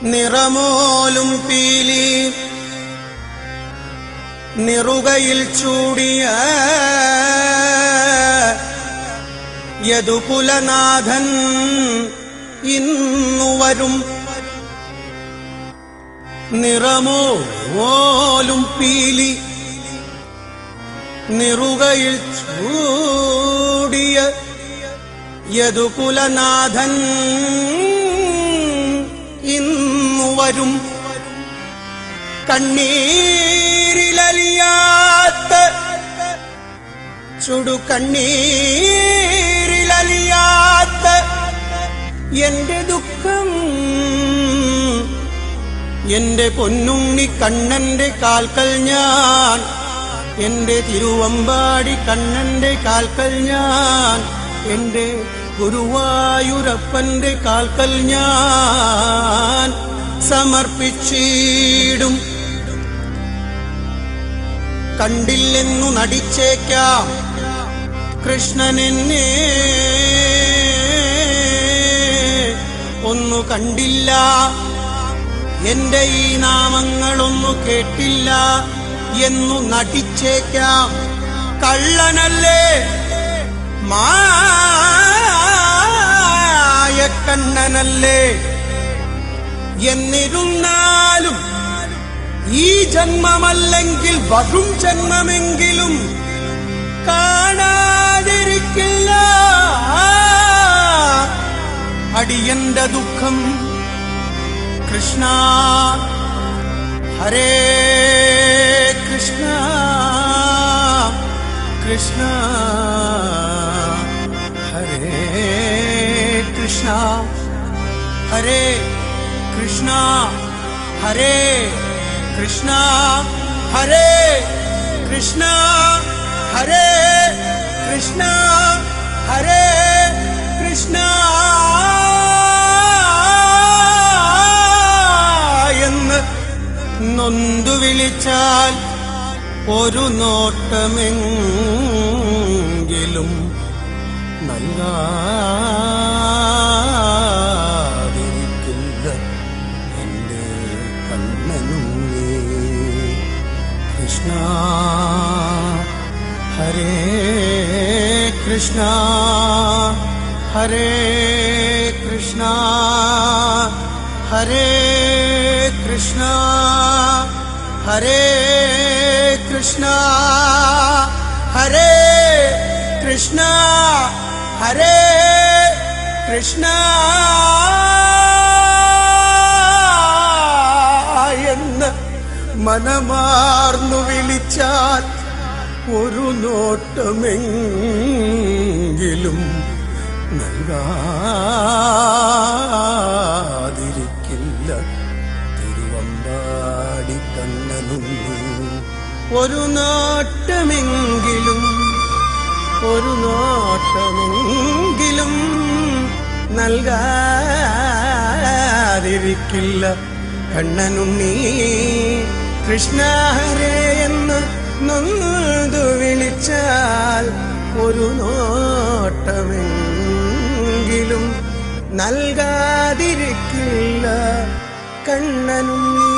നിറമോലും പീലി നിറുകയിൽ ചൂടിയ യദുകുലനാഥൻ ഇന്നു വരും. നിറമോലും പീലി നിറുകയിൽ ചൂടിയ യദുകുലനാഥൻ ഇന്നു വരും. കണ്ണീരിലലിയാത്ത ചുടുകണ്ണീരിലലിയാത്ത എന്റെ ദുഃഖം എന്റെ പൊന്നുണ്ണി കണ്ണന്റെ കാൽക്കൽ ഞാൻ, എന്റെ തിരുവമ്പാടി കണ്ണന്റെ കാൽക്കൽ ഞാൻ, എന്റെ ഗുരുവായൂരപ്പന്റെ കാൽക്കൽ ഞാൻ സമർപ്പിച്ചിടും. കണ്ടില്ലെന്നു നടിച്ചേക്കാം കൃഷ്ണനെന്നെ, ഒന്നു കണ്ടില്ല, എന്റെ ഈ നാമങ്ങളൊന്നു കേട്ടില്ല എന്നു നടിച്ചേക്കാം. കള്ളനല്ലേ മായക്കണ്ണനല്ലേ എന്നിരുന്നാലും ഈ ജന്മമല്ലെങ്കിൽ വരും ജന്മമെങ്കിലും കാണാതിരിക്കില്ല അടിയന്റെ ദുഃഖം. കൃഷ്ണ ഹരേ കൃഷ്ണ കൃഷ്ണ ഹരേ കൃഷ്ണ ഹരേ കൃഷ്ണ ഹരേ കൃഷ്ണ ഹരേ കൃഷ്ണ ഹരേ കൃഷ്ണ ഹരേ കൃഷ്ണ എന്ന് നൊന്തു വിളിച്ചാൽ ഒരു നോട്ടമെങ്കിലും നൽകാതിരിക്കില്ല എന്റെ കണ്ണനുണ്ണി. കൃഷ്ണ ഹരേ കൃഷ്ണ ഹരേ കൃഷ്ണ ഹരേ കൃഷ്ണ ഹരേ കൃഷ്ണ ഹരേ കൃഷ്ണ ഹരേ കൃഷ്ണ എന്ന് മനമാർന്നു വിളിച്ചാൽ ഒരു നോട്ടമെങ്കിലും നൽകാതിരിക്കില്ല തിരുവമ്പാടി കണ്ണനുണ്ണി. ഒരു നോട്ടമെങ്കിലും ഒരു നോട്ടമെങ്കിലും നൽകാതിരിക്കില്ല കണ്ണനുണ്ണി. കൃഷ്ണ ഹരേ എന്ന് നൊന്തു വിളിച്ചാൽ ഒരു നോട്ടമെങ്കിലും നൽകാതിരിക്കില്ല കണ്ണനുണ്ണി.